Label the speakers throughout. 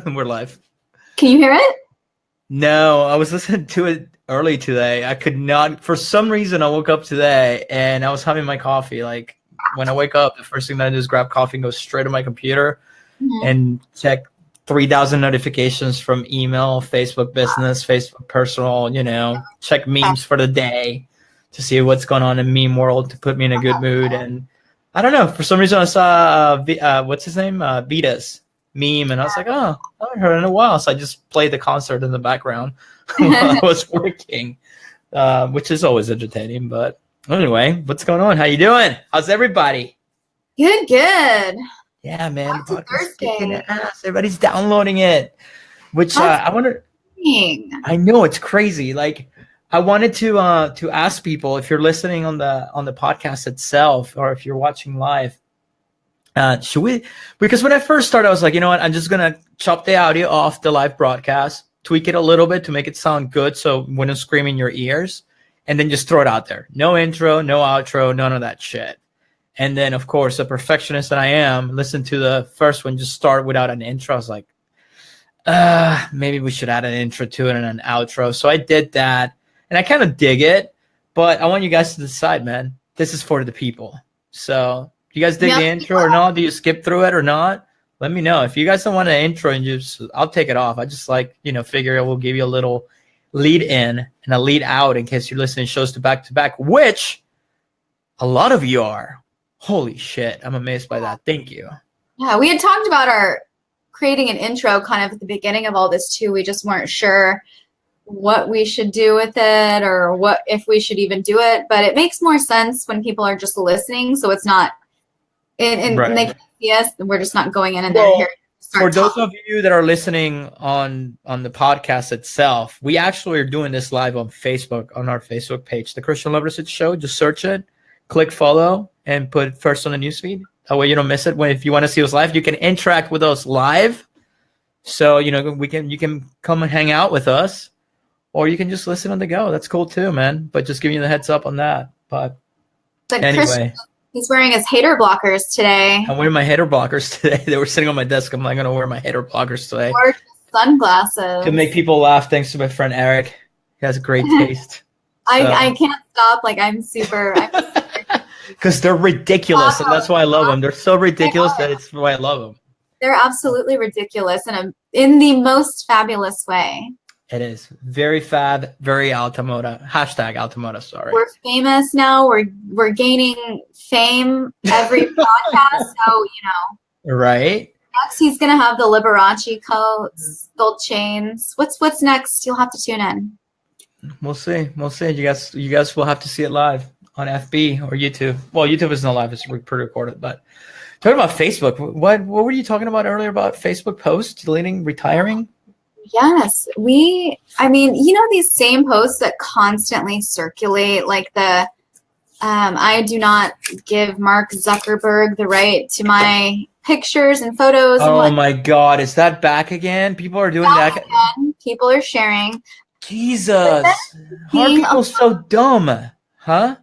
Speaker 1: We're live.
Speaker 2: Can you hear it?
Speaker 1: No, I was listening to it early today. I could not, for some reason, I woke up today and I was having my coffee. Like when I wake up, the first thing that I do is grab coffee and go straight to my computer and check 3,000 notifications from email, Facebook business, Facebook personal, check memes for the day to see what's going on in meme world to put me in a good mood. And I don't know, for some reason I saw, what's his name? Vita's meme, and I was like, oh, I haven't heard it in a while. So I just played the concert in the background while I was working, which is always entertaining. But anyway, what's going on? How you doing? How's everybody?
Speaker 2: Good.
Speaker 1: Yeah, man. The podcast is kicking ass. Everybody's downloading it, which I wonder. I know it's crazy. Like, I wanted to ask people, if you're listening on the podcast itself, or if you're watching live, should we? Because when I first started, I was like, you know what? I'm just gonna chop the audio off the live broadcast, tweak it a little bit to make it sound good, so when it's screaming in your ears, and then just throw it out there. No intro, no outro, none of that shit. And then, of course, a perfectionist that I am, listen to the first one, just start without an intro. I was like, maybe we should add an intro to it and an outro. So I did that, and I kind of dig it, but I want you guys to decide, man. This is for the people. So do you guys dig the intro or not? Do you skip through it or not? Let me know. If you guys don't want an intro, I'll take it off. I just figure it will give you a little lead in and a lead out in case you're listening shows to back, which a lot of you are. Holy shit. I'm amazed by that. Thank you.
Speaker 2: Yeah, we had talked about our creating an intro kind of at the beginning of all this too. We just weren't sure what we should do with it or what if we should even do it. But it makes more sense when people are just listening. So it's not, and they can see us, and we're just not going in and they're here.
Speaker 1: For those of you that are listening on the podcast itself, we actually are doing this live on Facebook, on our Facebook page, The Christian Lovers Show. Just search it, click follow, and put it first on the newsfeed. That way you don't miss it. If you want to see us live, you can interact with us live. So, you can come and hang out with us, or you can just listen on the go. That's cool too, man. But just giving you the heads up on that. But anyway.
Speaker 2: He's wearing his hater blockers today.
Speaker 1: I'm wearing my hater blockers today. They were sitting on my desk. I'm like, going to wear my hater blockers today.
Speaker 2: Or sunglasses.
Speaker 1: To make people laugh, thanks to my friend Eric. He has great taste.
Speaker 2: I can't stop. Like, I'm super
Speaker 1: because they're ridiculous, and that's why I love them. They're so ridiculous that it's why I love them.
Speaker 2: They're absolutely ridiculous in the most fabulous way.
Speaker 1: It is very fab, very Altamoda. Hashtag Altamoda. Sorry.
Speaker 2: We're famous now. We're gaining fame every podcast. So
Speaker 1: Right.
Speaker 2: Next, he's gonna have the Liberace coats, gold chains. What's next? You'll have to tune in.
Speaker 1: We'll see. You guys will have to see it live on FB or YouTube. Well, YouTube isn't live; it's pre-recorded. But talking about Facebook, what were you talking about earlier about Facebook posts deleting, retiring?
Speaker 2: Yes, these same posts that constantly circulate, like the I do not give Mark Zuckerberg the right to my pictures and photos.
Speaker 1: Oh my God, is that back again? People are doing that
Speaker 2: again. People are sharing.
Speaker 1: Jesus, how are people so dumb, huh?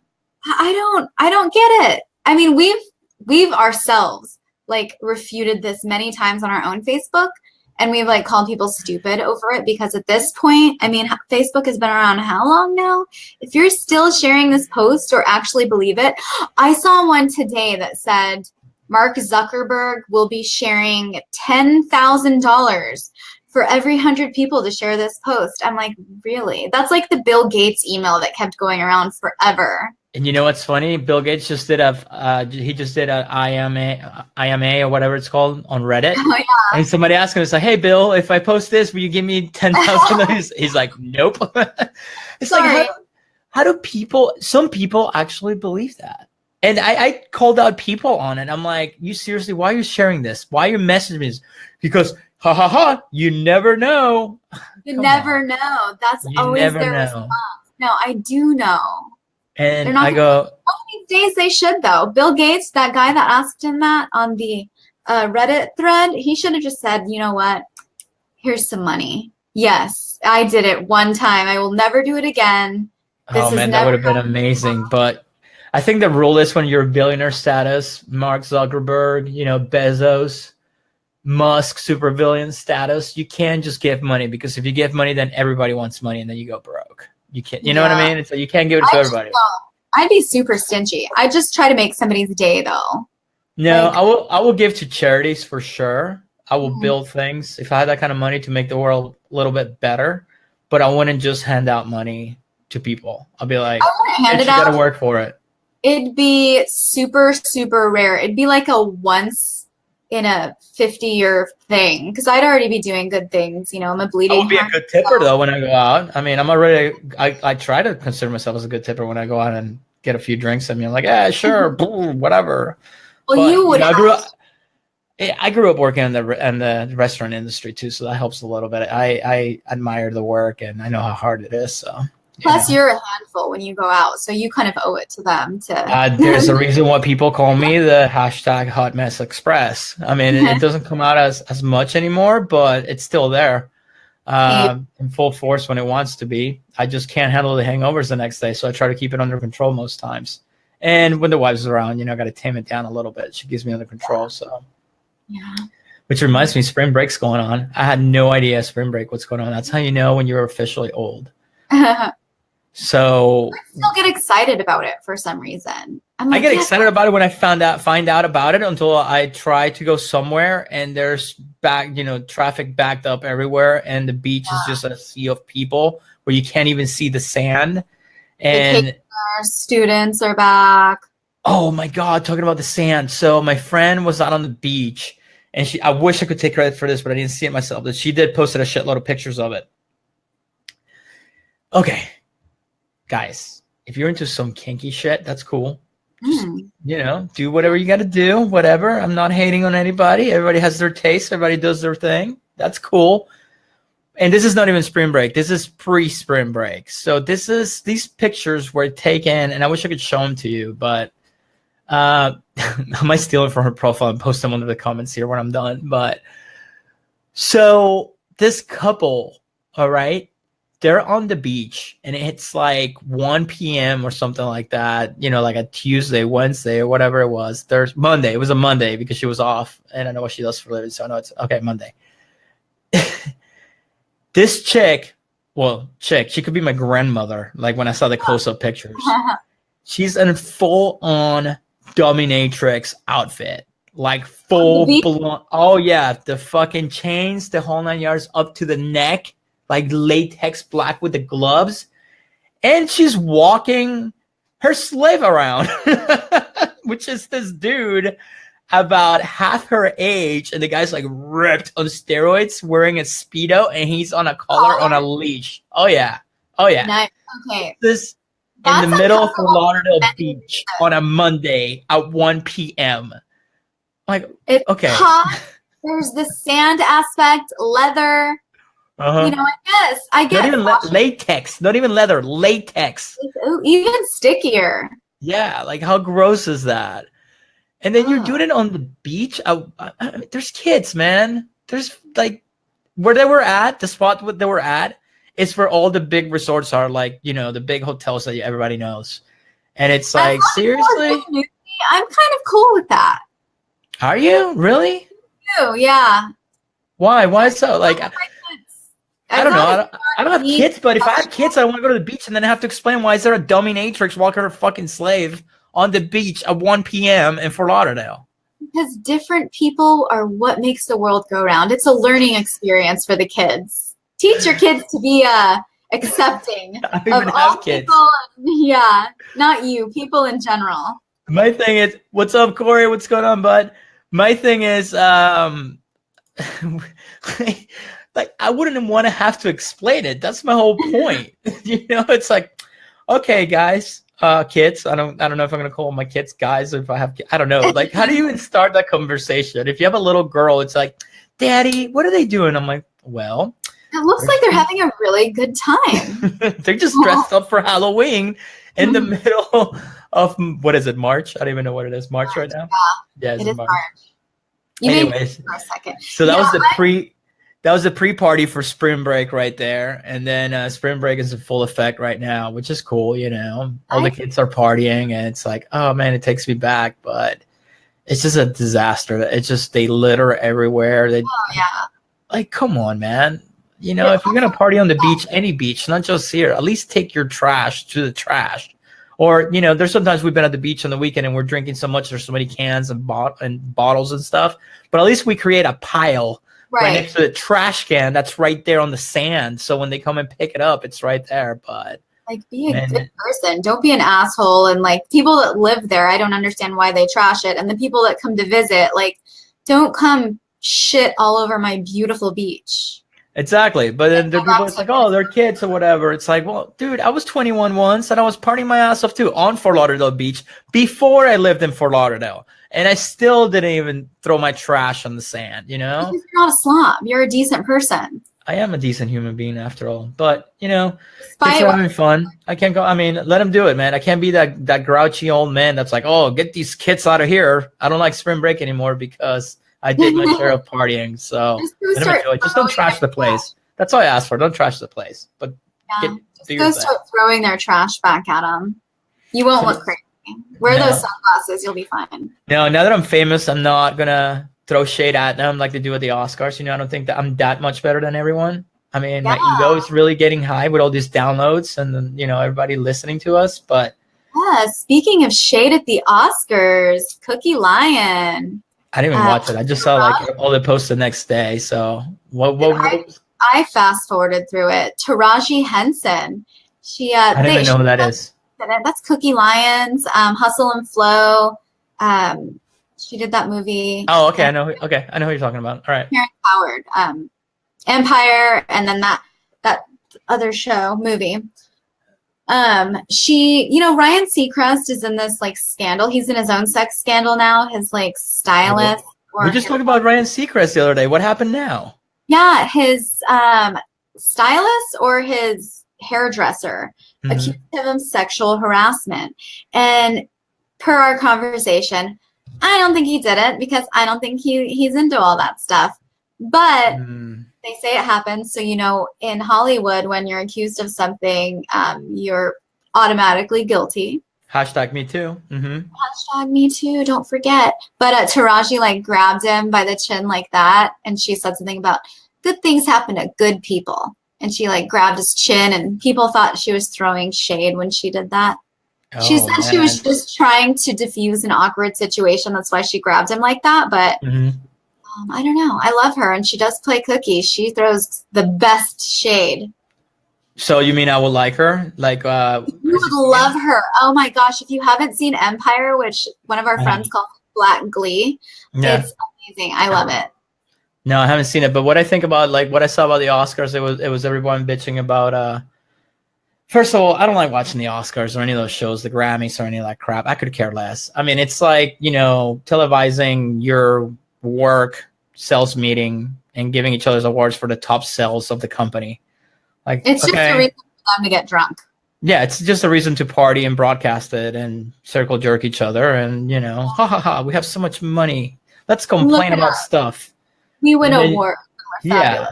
Speaker 2: I don't get it. I mean, we've ourselves refuted this many times on our own Facebook. And we've called people stupid over it because at this point, I mean, Facebook has been around how long now? If you're still sharing this post or actually believe it, I saw one today that said Mark Zuckerberg will be sharing $10,000 for every 100 people to share this post. I'm like, really? That's like the Bill Gates email that kept going around forever.
Speaker 1: And you know what's funny? Bill Gates just did a IMA or whatever it's called on Reddit.
Speaker 2: Oh, yeah.
Speaker 1: And somebody asked him, it's like, hey, Bill, if I post this, will you give me $10,000? He's like, nope. It's
Speaker 2: Sorry.
Speaker 1: like, how do some people actually believe that? And I called out people on it. I'm like, you seriously, why are you sharing this? Why are you messaging me? Because, you never know.
Speaker 2: You never know. That's always their response. No, I do know.
Speaker 1: And I go,
Speaker 2: one of these days they should, though. Bill Gates, that guy that asked him that on the Reddit thread, he should have just said, you know what? Here's some money. Yes, I did it one time. I will never do it again.
Speaker 1: That would have been amazing. But I think the rule is when you're billionaire status, Mark Zuckerberg, you know, Bezos, Musk, supervillain status, you can't just give money, because if you give money, then everybody wants money and then you go broke. You can't, you know what I mean? It's like you can't give it to everybody.
Speaker 2: I'd be super stingy. I just try to make somebody's day though.
Speaker 1: No, like, I will give to charities for sure. I will build things if I had that kind of money to make the world a little bit better, but I wouldn't just hand out money to people. I'll be like, you gotta work for it.
Speaker 2: It'd be super, super rare. It'd be like a once in a 50-year thing, because I'd already be doing good things. You know, I'm a bleeding.
Speaker 1: I would be a good tipper though when I go out. I mean, I'm already. I try to consider myself as a good tipper when I go out and get a few drinks. I mean, I'm like, yeah, sure, whatever.
Speaker 2: Well, but, you would.
Speaker 1: I grew up working in the restaurant industry too, so that helps a little bit. I admire the work and I know how hard it is. So.
Speaker 2: Plus, you're a handful when you go out, so you kind of owe it to them.
Speaker 1: There's a reason why people call me the hashtag Hot Mess Express. I mean, it doesn't come out as much anymore, but it's still there in full force when it wants to be. I just can't handle the hangovers the next day, so I try to keep it under control most times. And when the wife's around, you know, I got to tame it down a little bit. She keeps me under control. So,
Speaker 2: yeah.
Speaker 1: Which reminds me, spring break's going on. I had no idea spring break what's going on. That's how you know when you're officially old. So
Speaker 2: I still get excited about it for some reason.
Speaker 1: I get excited about it when I find out about it, until I try to go somewhere and there's traffic backed up everywhere and the beach is just a sea of people where you can't even see the sand. And
Speaker 2: our students are back.
Speaker 1: Oh my God, talking about the sand. So my friend was out on the beach and I wish I could take credit for this, but I didn't see it myself. But she did posted a shitload of pictures of it. Okay. Guys, if you're into some kinky shit, that's cool. Just, you know, do whatever you got to do, whatever. I'm not hating on anybody. Everybody has their taste. Everybody does their thing. That's cool. And this is not even spring break. This is pre-spring break. So these pictures were taken, and I wish I could show them to you, but I might steal it from her profile and post them under the comments here when I'm done. But so this couple, all right, they're on the beach and it's like 1 p.m. or something like that, you know, like a Tuesday, Wednesday, or whatever it was. There's Monday. It was a Monday because she was off and I know what she does for a living. So I know it's okay. Monday. This chick, she could be my grandmother. Like when I saw the close-up pictures, she's in full-on dominatrix outfit, like full blown. Oh yeah. The fucking chains, the whole 9 yards up to the neck. Like latex black with the gloves, and she's walking her slave around, which is this dude about half her age, and the guy's like ripped on steroids, wearing a Speedo, and he's on a collar on a leash. Oh yeah.
Speaker 2: Nice. Okay.
Speaker 1: This in the middle of Fort Lauderdale Beach on a Monday at 1 p.m. Like, it's okay.
Speaker 2: Hot. There's the sand aspect, leather. You know, I guess.
Speaker 1: Not even latex, not even leather, latex.
Speaker 2: Even stickier.
Speaker 1: Yeah, like how gross is that? And then you're doing it on the beach. I mean, there's kids, man. There's like where they were at, the spot where they were at is where all the big resorts are, like, you know, the big hotels that everybody knows. And it's like, seriously?
Speaker 2: I'm kind of cool with that.
Speaker 1: Are you? Really?
Speaker 2: Oh, yeah.
Speaker 1: Why? Why so? Like, I don't know. I don't have kids, but if I had kids, I want to go to the beach and then I have to explain why is there a dominatrix walking her fucking slave on the beach at 1 p.m. in Fort Lauderdale?
Speaker 2: Because different people are what makes the world go round. It's a learning experience for the kids. Teach your kids to be accepting
Speaker 1: I don't even have kids.
Speaker 2: People. Yeah, not you. People in general.
Speaker 1: My thing is, what's up, Corey? What's going on, bud? My thing is, like, I wouldn't want to have to explain it. That's my whole point. You know, it's like, okay, guys, kids. I don't know if I'm gonna call my kids guys or if I have. I don't know. Like, how do you even start that conversation? If you have a little girl, it's like, Daddy, what are they doing? I'm like, well,
Speaker 2: it looks like they're having a really good time.
Speaker 1: They're just dressed up for Halloween in the middle of what is it? March? I don't even know what it is. March right now. Yeah,
Speaker 2: it is March.
Speaker 1: Anyways,
Speaker 2: for a second.
Speaker 1: So that was the that was a pre-party for spring break right there. And then spring break is in full effect right now, which is cool. All the kids are partying, and it's like, oh man, it takes me back, but it's just a disaster. It's just, they litter everywhere. Like, come on, man. If you're going to party on the beach, any beach, not just here, at least take your trash to the trash. Or, there's sometimes we've been at the beach on the weekend and we're drinking so much, there's so many cans and bottles and stuff. But at least we create a pile right next to the trash can that's right there on the sand. So when they come and pick it up, it's right there. But
Speaker 2: like, be a good person. Don't be an asshole. And like, people that live there, I don't understand why they trash it. And the people that come to visit, like, don't come shit all over my beautiful beach.
Speaker 1: Exactly. But then there are people that's like, oh, they're kids or whatever. It's like, well, dude, I was 21 once and I was partying my ass off too on Fort Lauderdale Beach before I lived in Fort Lauderdale. And I still didn't even throw my trash on the sand, Because
Speaker 2: you're not a slob. You're a decent person.
Speaker 1: I am a decent human being after all. But, kids are having fun. I can't go. I mean, let them do it, man. I can't be that grouchy old man that's like, oh, get these kids out of here. I don't like spring break anymore because I did my share of partying. So let them enjoy it. Just don't trash the place. That's all I asked for. Don't trash the place. But
Speaker 2: just start throwing their trash back at them. You won't look crazy. Wear those sunglasses. You'll be fine.
Speaker 1: No, now that I'm famous, I'm not going to throw shade at them like they do at the Oscars. I don't think that I'm that much better than everyone. I mean, my ego is really getting high with all these downloads and then, everybody listening to us. But
Speaker 2: speaking of shade at the Oscars, Cookie Lion.
Speaker 1: I didn't even watch it. I just saw like all the posts the next day. So what
Speaker 2: I fast forwarded through it. Taraji Henson.
Speaker 1: I don't even know who that is.
Speaker 2: That's Cookie Lion's Hustle and Flow. She did that movie.
Speaker 1: Oh, okay. I know who you're talking about. All right.
Speaker 2: Terrence Howard, Empire, and then that other movie. Ryan Seacrest is in this like scandal. He's in his own sex scandal now. His like stylist.
Speaker 1: We just talked about Ryan Seacrest the other day. What happened now?
Speaker 2: Yeah, his stylist or his hairdresser accused him of sexual harassment. And per our conversation, I don't think he did it because I don't think he's into all that stuff. But they say it happens. So, in Hollywood, when you're accused of something, you're automatically guilty.
Speaker 1: Hashtag me too.
Speaker 2: Hashtag me too. Don't forget. But Taraji like grabbed him by the chin like that. And she said something about good things happen to good people. And she like grabbed his chin and people thought she was throwing shade when she did that. She said she was just trying to diffuse an awkward situation. That's why she grabbed him like that. But I don't know. I love her, and she does play Cookie. She throws the best shade.
Speaker 1: So you mean I would like her? Like
Speaker 2: you would love her. Oh my gosh! If you haven't seen Empire, which one of our friends calls Black Glee, it's amazing. I love it.
Speaker 1: No, I haven't seen it. But what I think about, like what I saw about the Oscars, it was everyone bitching about. First of all, I don't like watching the Oscars or any of those shows, the Grammys or any of that crap. I could care less. I mean, it's like, televising your work sales meeting and giving each other's awards for the top sales of the company. Like,
Speaker 2: it's just a reason for them to get drunk.
Speaker 1: Yeah, it's just a reason to party and broadcast it and circle jerk each other and, ha ha ha, we have so much money. Let's complain about stuff.
Speaker 2: We win awards.
Speaker 1: Yeah.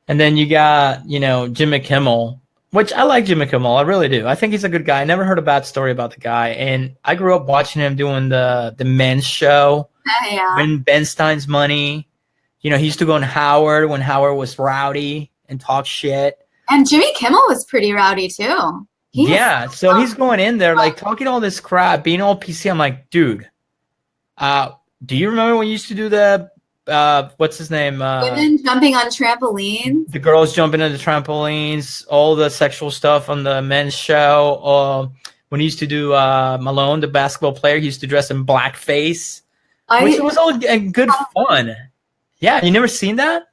Speaker 1: And then you got, Jimmy Kimmel, which I like Jimmy Kimmel. I really do. I think he's a good guy. I never heard a bad story about the guy. And I grew up watching him doing the men's show. When Ben Stein's money. He used to go on Howard when Howard was rowdy and talk shit.
Speaker 2: And Jimmy Kimmel was pretty rowdy too.
Speaker 1: So he's going in there like talking all this crap, being all PC. I'm like, dude, do you remember when you used to do the what's his name?
Speaker 2: Women jumping on trampolines.
Speaker 1: The girls jumping on the trampolines, all the sexual stuff on the men's show. When he used to do Malone, the basketball player, he used to dress in blackface, which was all good fun. Yeah, you never seen that?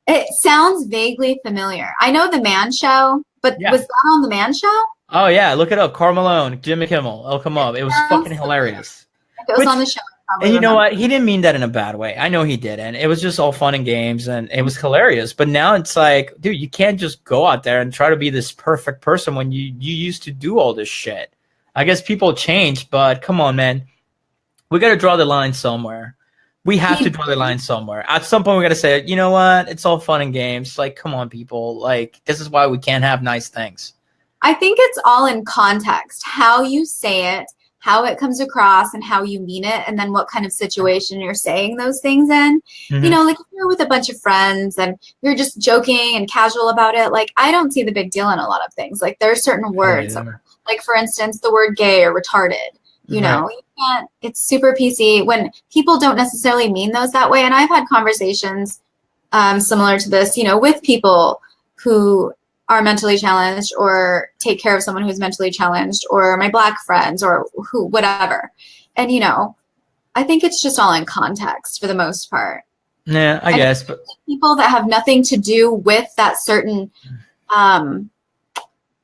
Speaker 2: It sounds vaguely familiar. I know the Man Show, but was that on the Man Show?
Speaker 1: Oh yeah, look it up. Karl Malone, Jimmy Kimmel. It'll come up. It was fucking hilarious.
Speaker 2: If it was on the show.
Speaker 1: And you know what? He didn't mean that in a bad way. I know he didn't. It was just all fun and games, and it was hilarious. But now it's like, dude, you can't just go out there and try to be this perfect person when you used to do all this shit. I guess people change, but come on, man. We got to draw the line somewhere. We have to draw the line somewhere. At some point, we got to say, you know what? It's all fun and games. Like, come on, people. Like, this is why we can't have nice things.
Speaker 2: I think it's all in context, how you say it, how it comes across, and how you mean it, and then what kind of situation you're saying those things in. Mm-hmm. You know, like if you're with a bunch of friends and you're just joking and casual about it, like I don't see the big deal in a lot of things. Like there are certain words, like for instance, the word gay or retarded. You know, you can't, it's super PC when people don't necessarily mean those that way. And I've had conversations similar to this, you know, with people who are mentally challenged or take care of someone who's mentally challenged or my Black friends or who, whatever. And, you know, I think it's just all in context for the most part.
Speaker 1: Yeah, I guess. But
Speaker 2: people that have nothing to do with that certain,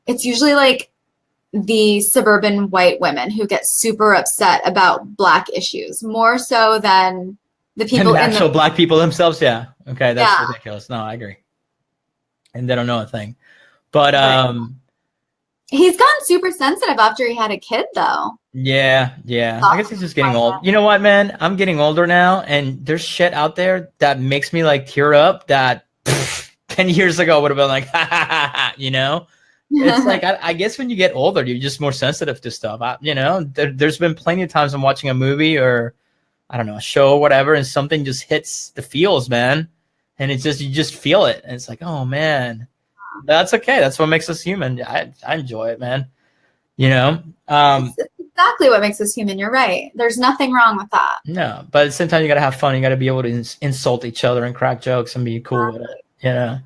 Speaker 2: it's usually like the suburban white women who get super upset about Black issues more so than the people
Speaker 1: and actual Black people themselves. Yeah. Okay. That's ridiculous. No, I agree. And they don't know a thing, but,
Speaker 2: he's gotten super sensitive after he had a kid though.
Speaker 1: Yeah. I guess he's just getting old. You know what, man? I'm getting older now and there's shit out there that makes me like tear up that 10 years ago would have been like, ha ha ha ha, you know? It's like, I guess when you get older, you're just more sensitive to stuff. You know, there's been plenty of times I'm watching a movie or, I don't know, a show or whatever, and something just hits the feels, man. And it's just, you just feel it. And it's like, oh, man, that's okay. That's what makes us human. I enjoy it, man. You know?
Speaker 2: That's exactly what makes us human. You're right. There's nothing wrong with that.
Speaker 1: No, but at the same time, you got to have fun. You got to be able to insult each other and crack jokes and be cool with it. You know?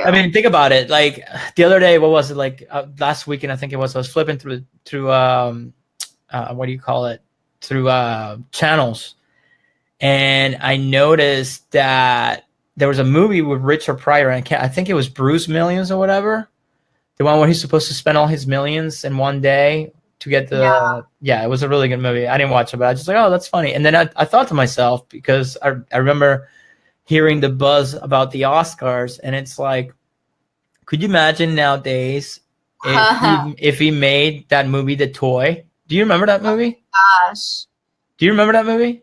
Speaker 1: I mean, think about it. Like the other day, what was it? Like last weekend, I think it was. I was flipping through what do you call it? Through channels, and I noticed that there was a movie with Richard Pryor, and I think it was Bruce Millions or whatever. The one where he's supposed to spend all his millions in one day to get the. Yeah, it was a really good movie. I didn't watch it, but I was just like, oh, that's funny. And then I thought to myself, because I remember hearing the buzz about the Oscars, and it's like, could you imagine nowadays if he made that movie The Toy? Do you remember that movie?
Speaker 2: Oh gosh.
Speaker 1: Do you remember that movie?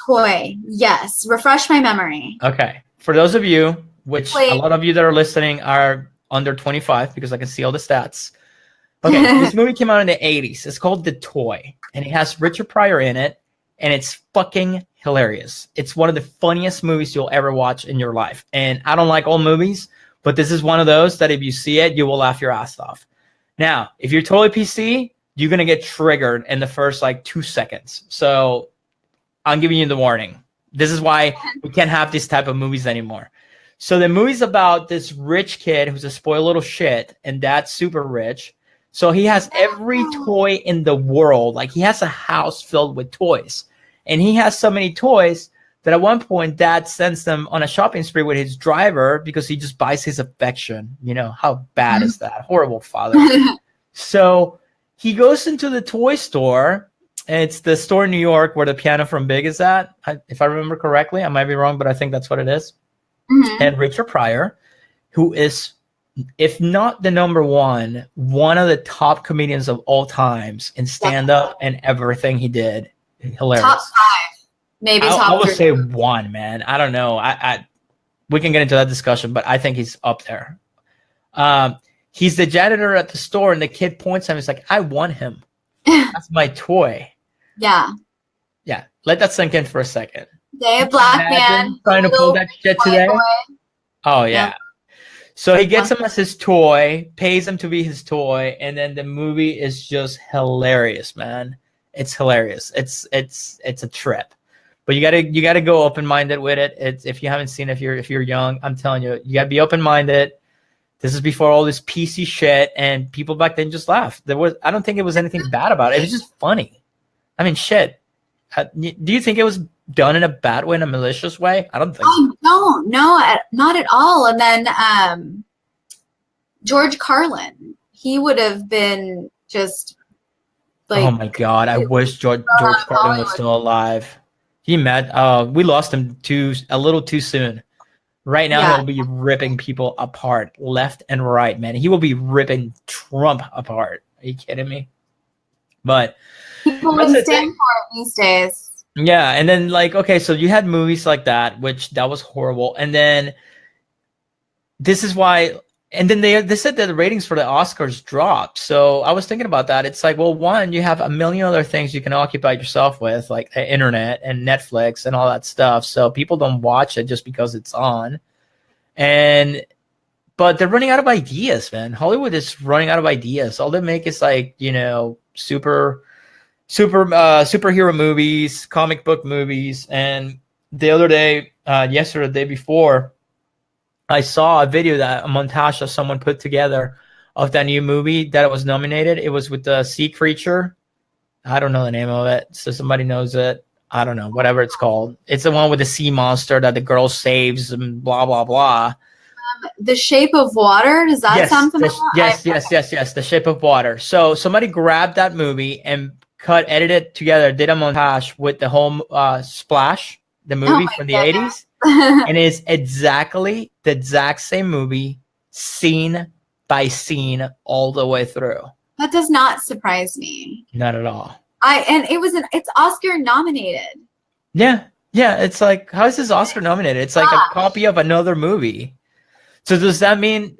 Speaker 2: Toy, yes. Refresh my memory.
Speaker 1: Okay. For those of you, which a lot of you that are listening are under 25, because I can see all the stats. Okay, this movie came out in the 80s. It's called The Toy, and it has Richard Pryor in it, and it's fucking hilarious. It's one of the funniest movies you'll ever watch in your life. And I don't like old movies, but this is one of those that if you see it, you will laugh your ass off. Now, if you're totally PC, you're going to get triggered in the first like 2 seconds. So I'm giving you the warning. This is why we can't have this type of movies anymore. So the movie's about this rich kid who's a spoiled little shit, and dad's super rich. So he has every toy in the world. Like he has a house filled with toys. And he has so many toys that at one point dad sends them on a shopping spree with his driver because he just buys his affection. You know, how bad is that? Horrible father. So he goes into the toy store. And it's the store in New York where the piano from Big is at. If I remember correctly, I might be wrong, but I think that's what it is. Mm-hmm. And Richard Pryor, who is, if not the number one of the top comedians of all times in stand-up and everything he did. Hilarious. Top 5, maybe top 3. I would say 1, man. I don't know. We can get into that discussion, but I think he's up there. He's the janitor at the store, and the kid points at him. He's like, I want him. That's my toy.
Speaker 2: Yeah.
Speaker 1: Yeah. Let that sink in for a second.
Speaker 2: Day of Black Man.
Speaker 1: Trying to pull that shit today. Oh, yeah. So he gets him as his toy, pays him to be his toy, and then the movie is just hilarious, man. It's hilarious. It's a trip. But you gotta go open-minded with it. It's, if you haven't seen it, if you're young, I'm telling you, you gotta be open-minded. This is before all this PC shit, and people back then just laughed. I don't think it was anything bad about it. It was just funny. I mean, shit. Do you think it was done in a bad way, in a malicious way? I don't think so.
Speaker 2: No, not at all. And then George Carlin, he would have been just like,
Speaker 1: oh my God, I wish George Carlin was still alive. He we lost him a little too soon. Right now, he'll be ripping people apart left and right, man. He will be ripping Trump apart. Are you kidding me? But
Speaker 2: people wouldn't stand for it these days.
Speaker 1: Yeah, and then like, okay, so you had movies like that, which that was horrible, and then this is why, and then they said that the ratings for the Oscars dropped. So I was thinking about that. It's like, well, one, you have a million other things you can occupy yourself with, like the internet and Netflix and all that stuff. So people don't watch it just because it's on, and but they're running out of ideas, man. Hollywood is running out of ideas. All they make is like, superhero movies, comic book movies. And the other day, yesterday, the day before, I saw a video that a montage that someone put together of that new movie that was nominated. It was with the sea creature. I don't know the name of it. So somebody knows it. I don't know, whatever it's called. It's the one with the sea monster that the girl saves and blah, blah, blah.
Speaker 2: The Shape of Water. Does that sound familiar?
Speaker 1: Yes. The Shape of Water. So somebody grabbed that movie and edited together, did a montage with the whole Splash, the movie from the 80s. And it's exactly the exact same movie, scene by scene, all the way through.
Speaker 2: That does not surprise me.
Speaker 1: Not at all.
Speaker 2: It's Oscar nominated.
Speaker 1: Yeah. It's like, how is this Oscar nominated? It's like a copy of another movie. So does that mean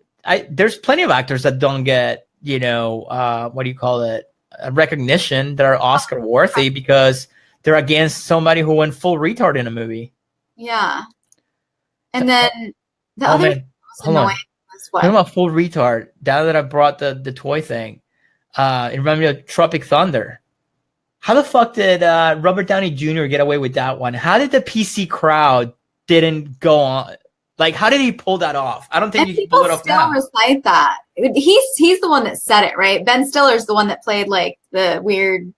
Speaker 1: there's plenty of actors that don't get, what do you call it? Recognition that are Oscar worthy because they're against somebody who went full retard in a movie.
Speaker 2: Yeah. And then the other thing that was annoying was what?
Speaker 1: Talking about full retard, now that I brought the toy thing, it reminded me of Tropic Thunder. How the fuck did Robert Downey Jr. get away with that one? How did the PC crowd didn't go on? Like, how did he pull that off? I don't think you can pull it off now.
Speaker 2: People still recite that. He's the one that said it, right? Ben Stiller's the one that played like the weird.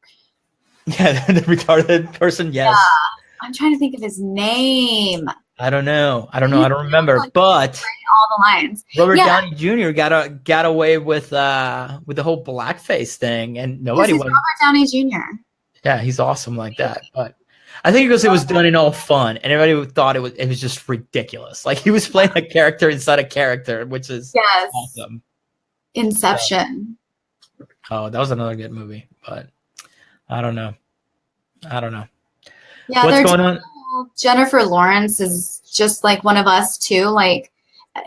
Speaker 1: Yeah, the retarded person. Yes.
Speaker 2: Yeah. I'm trying to think of his name.
Speaker 1: I don't know. I don't remember. Like, but
Speaker 2: all the lines.
Speaker 1: Robert Downey Jr. got away with the whole blackface thing, and nobody went.
Speaker 2: Robert Downey Jr.
Speaker 1: Yeah, he's awesome like that. But I think because it was done in all fun, and everybody thought it was just ridiculous. Like he was playing a character inside a character, which is awesome.
Speaker 2: Inception.
Speaker 1: Oh, that was another good movie, but I don't know.
Speaker 2: Yeah,
Speaker 1: what's going on?
Speaker 2: Jennifer Lawrence is just like one of us too. Like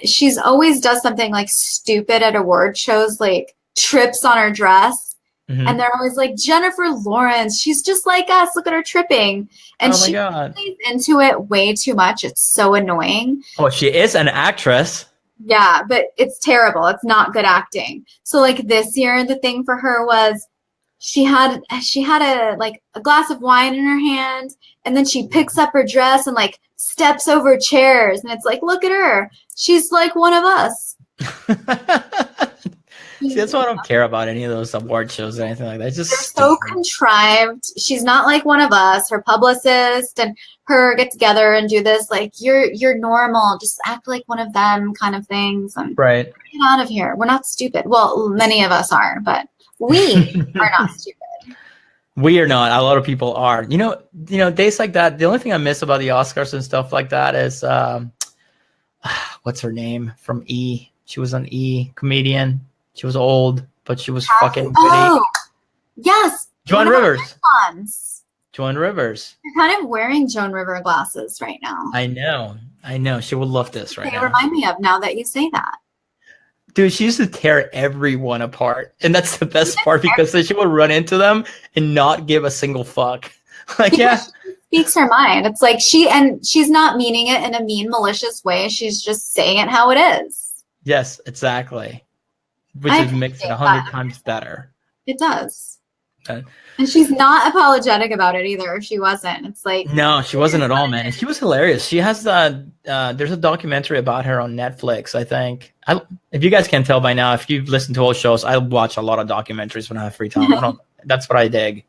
Speaker 2: she's always does something like stupid at award shows, like trips on her dress. Mm-hmm. And they're always like, Jennifer Lawrence, she's just like us. Look at her tripping. And she plays into it way too much. It's so annoying.
Speaker 1: Oh, she is an actress.
Speaker 2: Yeah, but it's terrible. It's not good acting. So like this year, the thing for her was she had a glass of wine in her hand, and then she picks up her dress and like steps over chairs. And it's like, look at her. She's like one of us.
Speaker 1: See, that's why I don't care about any of those award shows or anything like that. It's just
Speaker 2: they're so contrived. She's not like one of us. Her publicist and her get together and do this like you're normal. Just act like one of them kind of things. And
Speaker 1: right.
Speaker 2: Get out of here. We're not stupid. Well, many of us are, but we are not stupid.
Speaker 1: We are not. A lot of people are. You know, days like that. The only thing I miss about the Oscars and stuff like that is what's her name from E? She was on E, comedian. She was old, but she was fucking pretty. Oh,
Speaker 2: yes.
Speaker 1: Joan Rivers. Joan Rivers.
Speaker 2: You're kind of wearing Joan Rivers glasses right now.
Speaker 1: I know. She would love this right now.
Speaker 2: They remind me of now that you say that.
Speaker 1: Dude, she used to tear everyone apart. And that's the best part because she would run into them and not give a single fuck. Like,
Speaker 2: because she speaks her mind. It's like she's not meaning it in a mean, malicious way. She's just saying it how it is.
Speaker 1: Yes, exactly. Which makes it 100 times better.
Speaker 2: It does. Okay. And she's not apologetic about it either. If she wasn't, it's like
Speaker 1: no, she wasn't at all, man. And she was hilarious. She has there's a documentary about her on Netflix. I think. If you guys can't tell by now, if you've listened to old shows, I watch a lot of documentaries when I have free time. That's what I dig.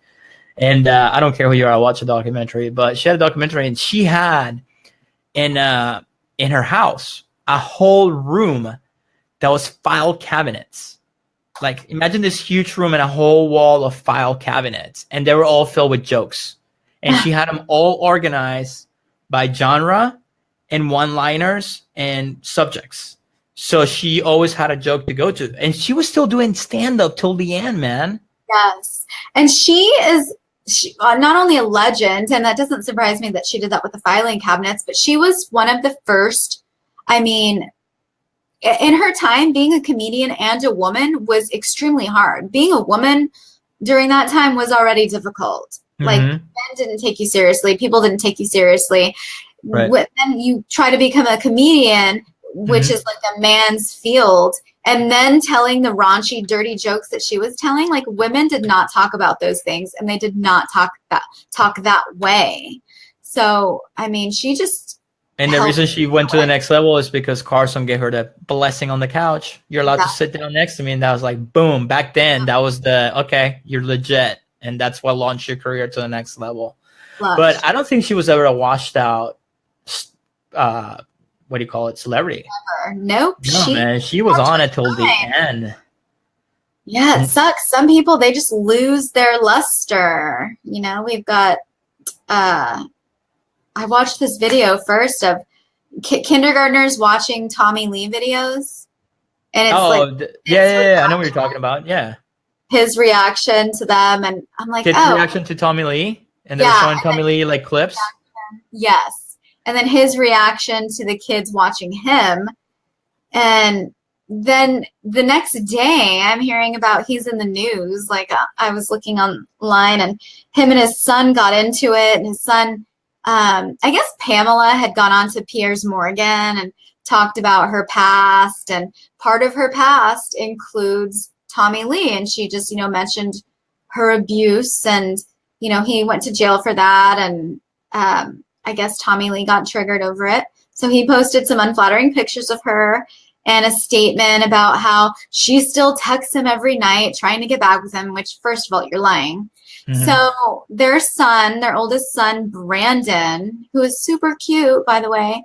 Speaker 1: And I don't care who you are. I watch a documentary. But she had a documentary, and she had in her house a whole room that was file cabinets. Like, imagine this huge room and a whole wall of file cabinets, and they were all filled with jokes. And she had them all organized by genre and one-liners and subjects. So she always had a joke to go to. And she was still doing stand-up till the end, man.
Speaker 2: Yes. And she she, not only a legend, and that doesn't surprise me that she did that with the filing cabinets, but she was one of the first. I mean, in her time, being a comedian and a woman was extremely hard. Being a woman during that time was already difficult. Like, men didn't take you seriously. People didn't take you seriously.
Speaker 1: Right.
Speaker 2: Then you try to become a comedian, which is like a man's field, and then telling the raunchy, dirty jokes that she was telling. Like, women did not talk about those things, and they did not talk that way. So, I mean, she just.
Speaker 1: And the reason she went to the next level is because Carson gave her the blessing on the couch. You're allowed to sit down next to me. And that was like, boom. Back then, that was okay, you're legit. And that's what launched your career to the next level. But I don't think she was ever a washed out, what do you call it, celebrity.
Speaker 2: Never. Nope.
Speaker 1: No, man. She was on it till the end.
Speaker 2: Yeah, it sucks. Some people, they just lose their luster. You know, we've got... I watched this video first of kindergartners watching Tommy Lee videos. And it's
Speaker 1: I know what you're talking about. Yeah.
Speaker 2: His reaction to them. And I'm like,
Speaker 1: His reaction to Tommy Lee? And they were showing Tommy Lee like clips?
Speaker 2: Yes. And then his reaction to the kids watching him. And then the next day I'm hearing about he's in the news. Like I was looking online and him and his son got into it. And his son... I guess Pamela had gone on to Piers Morgan and talked about her past, and part of her past includes Tommy Lee, and she just, mentioned her abuse, and, he went to jail for that, and I guess Tommy Lee got triggered over it. So he posted some unflattering pictures of her and a statement about how she still texts him every night trying to get back with him, which, first of all, you're lying. So their son, their oldest son, Brandon, who is super cute, by the way,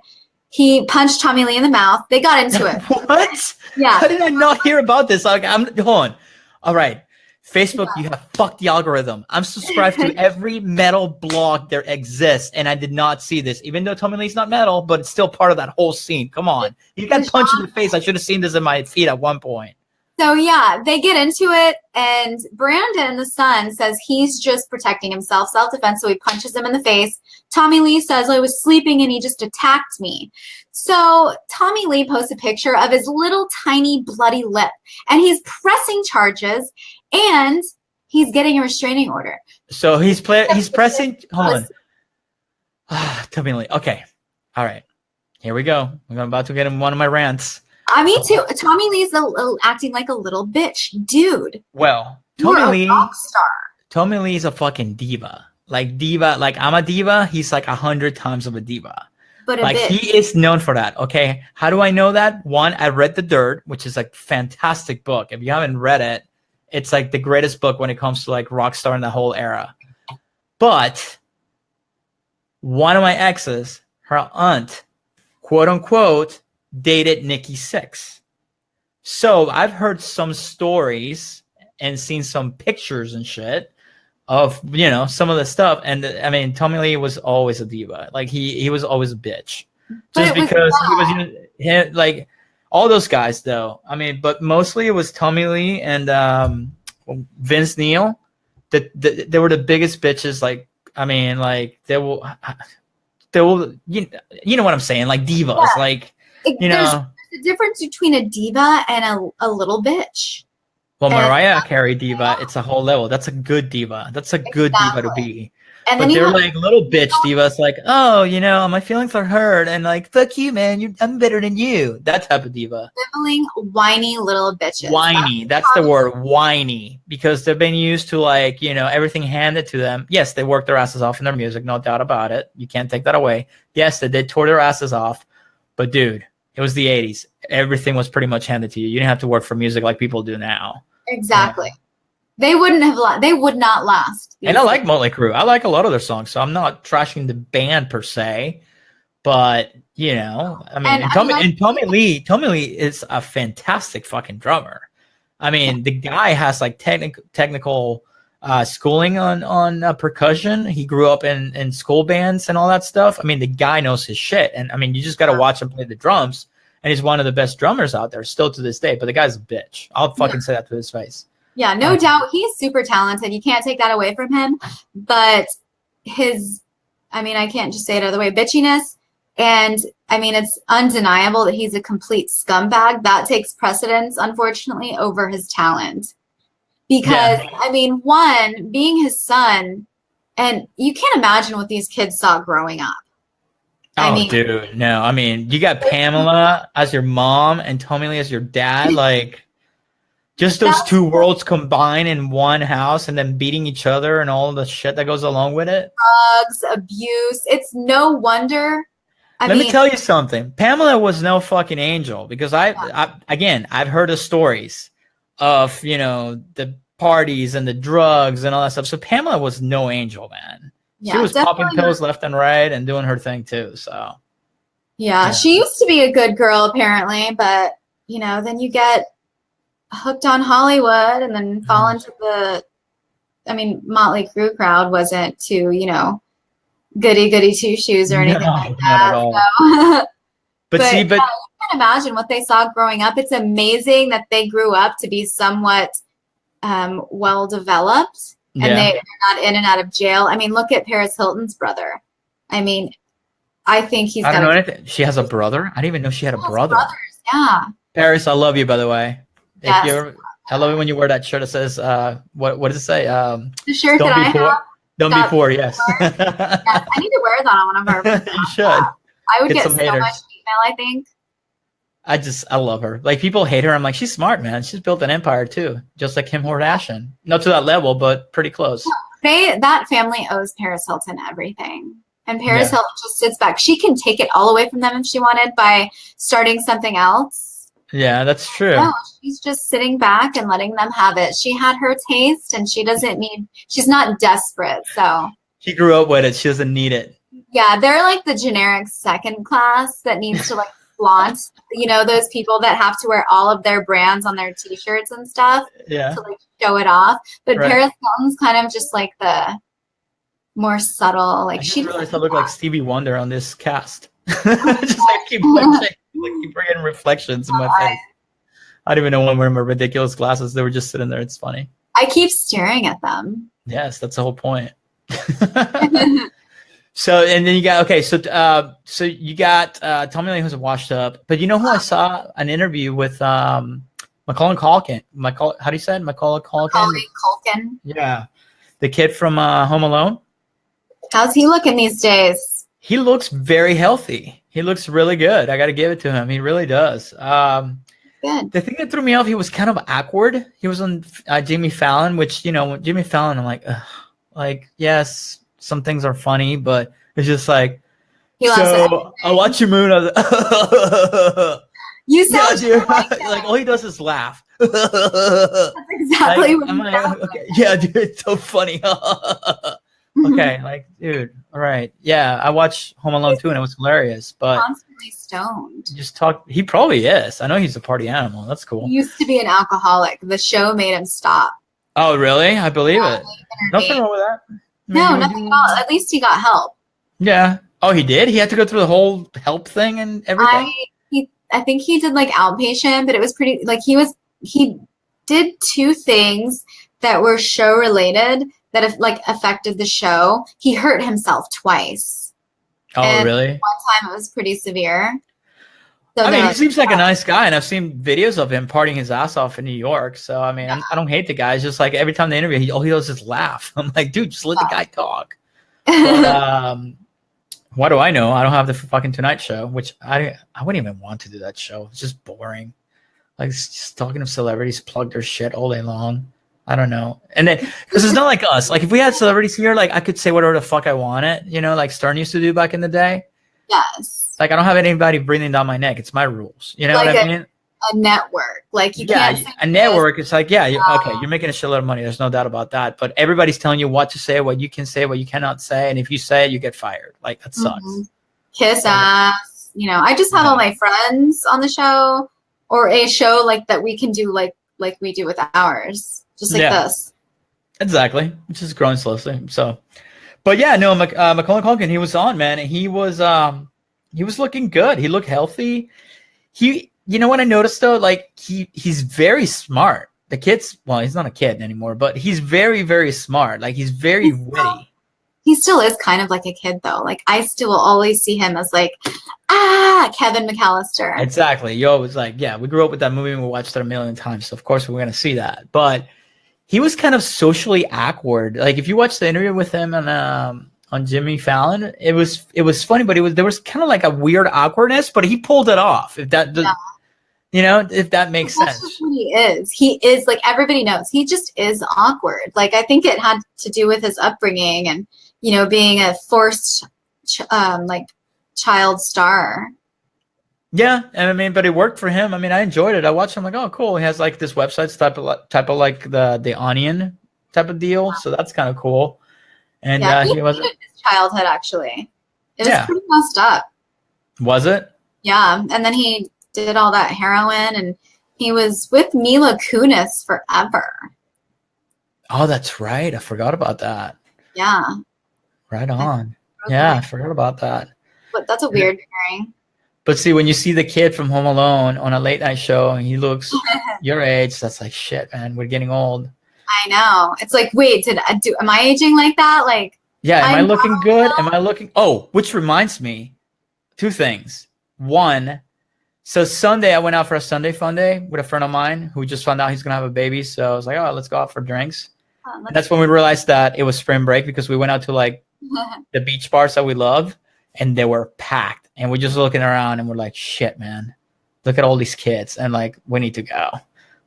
Speaker 2: he punched Tommy Lee in the mouth. They got into it.
Speaker 1: What?
Speaker 2: Yeah.
Speaker 1: How did I not hear about this? Like, hold on. All right. Facebook, you have fucked the algorithm. I'm subscribed to every metal blog there exists, and I did not see this, even though Tommy Lee's not metal, but it's still part of that whole scene. Come on. You got punched in the face. I should have seen this in my feed at one point.
Speaker 2: So, yeah, they get into it, and Brandon, the son, says he's just protecting himself, self-defense, so he punches him in the face. Tommy Lee says, I was sleeping, and he just attacked me. So Tommy Lee posts a picture of his little tiny bloody lip, and he's pressing charges, and he's getting a restraining order.
Speaker 1: So he's pressing – hold on. Tommy Lee. Okay. All right. Here we go. I'm about to get in one of my rants.
Speaker 2: Me too. Tommy Lee's acting like a little bitch, dude.
Speaker 1: Well, Tommy Lee's a fucking diva. Like I'm a diva. He's like 100 times of a diva.
Speaker 2: But
Speaker 1: he is known for that. Okay, how do I know that? One, I read The Dirt, which is a fantastic book. If you haven't read it, it's like the greatest book when it comes to like Rockstar in the whole era. But one of my exes, her aunt, quote unquote, dated Nikki Sixx. So I've heard some stories and seen some pictures and shit of, some of the stuff. And I mean, Tommy Lee was always a diva. Like he was always a bitch. Just because he was like all those guys though. I mean, but mostly it was Tommy Lee and Vince Neil. They were the biggest bitches. Like, I mean, like they will, you know what I'm saying? Like divas, yeah. Like, there's a
Speaker 2: difference between a diva and a little bitch.
Speaker 1: Well, Mariah Carey diva, it's a whole level. That's a good diva. That's a good diva to be. And but they're like little bitch divas, like, oh, my feelings are hurt, and like, fuck you, man, I'm better than you. That type of diva.
Speaker 2: Sibling, whiny little bitches.
Speaker 1: Whiny. That's the word, whiny, because they've been used to like, everything handed to them. Yes, they work their asses off in their music, no doubt about it. You can't take that away. Yes, they did tore their asses off, but dude. It was the 80s. Everything was pretty much handed to you. You didn't have to work for music like people do now.
Speaker 2: Exactly. They would not last.
Speaker 1: And I like Motley Crue. I like a lot of their songs, so I'm not trashing the band per se. But, I mean, Tommy Lee is a fantastic fucking drummer. I mean, the guy has like technical schooling on percussion. He grew up in school bands and all that stuff. I mean, the guy knows his shit. And I mean, you just got to watch him play the drums. And he's one of the best drummers out there still to this day. But the guy's a bitch. I'll fucking say that to his face.
Speaker 2: Yeah, no doubt. He's super talented. You can't take that away from him. But I can't just say it other way, bitchiness. And I mean, it's undeniable that he's a complete scumbag. That takes precedence, unfortunately, over his talent. Because, one, being his son, and you can't imagine what these kids saw growing up.
Speaker 1: Dude, no. I mean, you got Pamela as your mom and Tommy Lee as your dad. Like, just those two worlds combined in one house and then beating each other and all the shit that goes along with it.
Speaker 2: Drugs, abuse. It's no wonder.
Speaker 1: Let me tell you something. Pamela was no fucking angel because I've heard the stories of, the parties and the drugs and all that stuff. So Pamela was no angel, man. Yeah, she was popping pills left and right and doing her thing too. So
Speaker 2: yeah, she used to be a good girl apparently, but then you get hooked on Hollywood and then fall into Motley Crue crowd wasn't too, goody two shoes or anything like that. Not at all. So, but you can imagine what they saw growing up. It's amazing that they grew up to be somewhat well developed. And they're not in and out of jail. I mean, look at Paris Hilton's brother. I mean, I think he's.
Speaker 1: I don't know anything. She has a brother. I didn't even know she had a brother.
Speaker 2: Brothers, yeah.
Speaker 1: Paris, I love you, by the way. Yes. I love it when you wear that shirt that says, what does it say?
Speaker 2: The shirt that I have.
Speaker 1: Don't be poor. Yes.
Speaker 2: Yes. I need to wear that on one of our.
Speaker 1: You should.
Speaker 2: I would get so much email. I think.
Speaker 1: I love her. Like, people hate her. I'm like, she's smart, man. She's built an empire too, just like Kim Kardashian. Not to that level, but pretty close.
Speaker 2: That family owes Paris Hilton everything. And Paris Hilton just sits back. She can take it all away from them if she wanted by starting something else.
Speaker 1: Yeah, that's true.
Speaker 2: No, she's just sitting back and letting them have it. She had her taste and she's not desperate. So
Speaker 1: she grew up with it. She doesn't need it.
Speaker 2: Yeah, they're like the generic second class that needs to like flaunt, those people that have to wear all of their brands on their t-shirts and stuff to like show it off. But Paris Hilton's kind of just like the more subtle, like she
Speaker 1: realized I look like Stevie Wonder on this cast. Just like keep bringing reflections in my face. I don't even know when I'm wearing my ridiculous glasses. They were just sitting there. It's funny.
Speaker 2: I keep staring at them.
Speaker 1: Yes, that's the whole point. So, and then you got, so you got Tommy Lee, who's washed up, but you know who I saw an interview with Macaulay Culkin. How do you say it? Macaulay Culkin?
Speaker 2: Macaulay Culkin.
Speaker 1: Yeah. The kid from Home Alone.
Speaker 2: How's he looking these days?
Speaker 1: He looks very healthy. He looks really good. I got to give it to him. He really does.
Speaker 2: Good.
Speaker 1: The thing that threw me off, he was kind of awkward. He was on Jimmy Fallon, which, Jimmy Fallon, I'm like, ugh. Like, yes, some things are funny, but it's just like, so I watch your moon.
Speaker 2: You sound
Speaker 1: like all he does is laugh.
Speaker 2: That's exactly what I'm like.
Speaker 1: Okay. Yeah, dude, it's so funny. Okay, like, dude, all right. Yeah, I watched Home Alone 2 and it was hilarious, but
Speaker 2: constantly stoned.
Speaker 1: He probably is. I know he's a party animal. That's cool.
Speaker 2: He used to be an alcoholic. The show made him stop.
Speaker 1: Oh, really? I believe it. Nothing wrong with that.
Speaker 2: No, nothing at all. At least he got help.
Speaker 1: Yeah. Oh, he did? He had to go through the whole help thing and everything?
Speaker 2: I think he did like outpatient, but it was pretty, like he did two things that were show related that affected the show. He hurt himself twice.
Speaker 1: Oh, and really?
Speaker 2: One time it was pretty severe. So
Speaker 1: I mean, he seems like a nice guy, and I've seen videos of him partying his ass off in New York. So, I mean, I don't hate the guy. It's just like every time they interview, all he does is laugh. I'm like, dude, just let the guy talk. But, what do I know? I don't have the fucking Tonight Show, which I wouldn't even want to do that show. It's just boring. Like, it's just talking to celebrities, plug their shit all day long. I don't know. And then, because it's not like us. Like, if we had celebrities here, like, I could say whatever the fuck I wanted, like Stern used to do back in the day.
Speaker 2: Yes.
Speaker 1: Like, I don't have anybody breathing down my neck. It's my rules. You know like what I mean?
Speaker 2: A network. Like, you can't say
Speaker 1: a network. It's like, okay, you're making a shitload of money. There's no doubt about that. But everybody's telling you what to say, what you can say, what you cannot say. And if you say it, you get fired. Like, that sucks.
Speaker 2: Mm-hmm. Kiss ass. I just have all my friends on the show, or a show like that we can do like we do with ours. Just like this. Exactly.
Speaker 1: It's just growing slowly. So, but yeah, no, Macaulay Culkin, he was on, man. And he was looking good. He looked healthy. You know what I noticed though? Like he's very smart. the kid's, well, he's not a kid anymore, but he's very, very smart. Like, he's very witty.
Speaker 2: He still is kind of like a kid, though. Like, I still will always see him as like, Kevin McAllister.
Speaker 1: Exactly. You always like, yeah, we grew up with that movie and we watched it a million times. So of course we're going to see that. But he was kind of socially awkward. Like, if you watch the interview with him on Jimmy Fallon, it was funny, but there was kind of like a weird awkwardness, but he pulled it off. If that does, you know, if that makes sense.
Speaker 2: That's who he is. He is, like, everybody knows. He just is awkward. Like, I think it had to do with his upbringing and, you know, being a forced, like, child star.
Speaker 1: Yeah, and I mean, but it worked for him. I mean, I enjoyed it. I watched him like, oh, cool. He has like this website type of like the Onion type of deal, so that's kind of cool. And he wasn't his
Speaker 2: childhood, actually. It was pretty messed up.
Speaker 1: Was it?
Speaker 2: Yeah, and then he did all that heroin, and he was with Mila Kunis forever.
Speaker 1: Oh, that's right. I forgot about that.
Speaker 2: Yeah.
Speaker 1: Right on. Yeah, I forgot about that.
Speaker 2: But that's a weird pairing.
Speaker 1: But see, when you see the kid from Home Alone on a late night show and he looks your age, that's like, shit, man, we're getting old.
Speaker 2: I know. It's like, wait, am I aging like that? Like,
Speaker 1: yeah, am I looking good? Am I looking? Oh, which reminds me, two things. One, so Sunday I went out for a Sunday fun day with a friend of mine who just found out he's gonna have a baby. So I was like, oh, let's go out for drinks. And that's when we realized that it was spring break because we went out to like the beach bars that we love, and they were packed. And we're just looking around and we're like, shit, man, look at all these kids. And like, we need to go.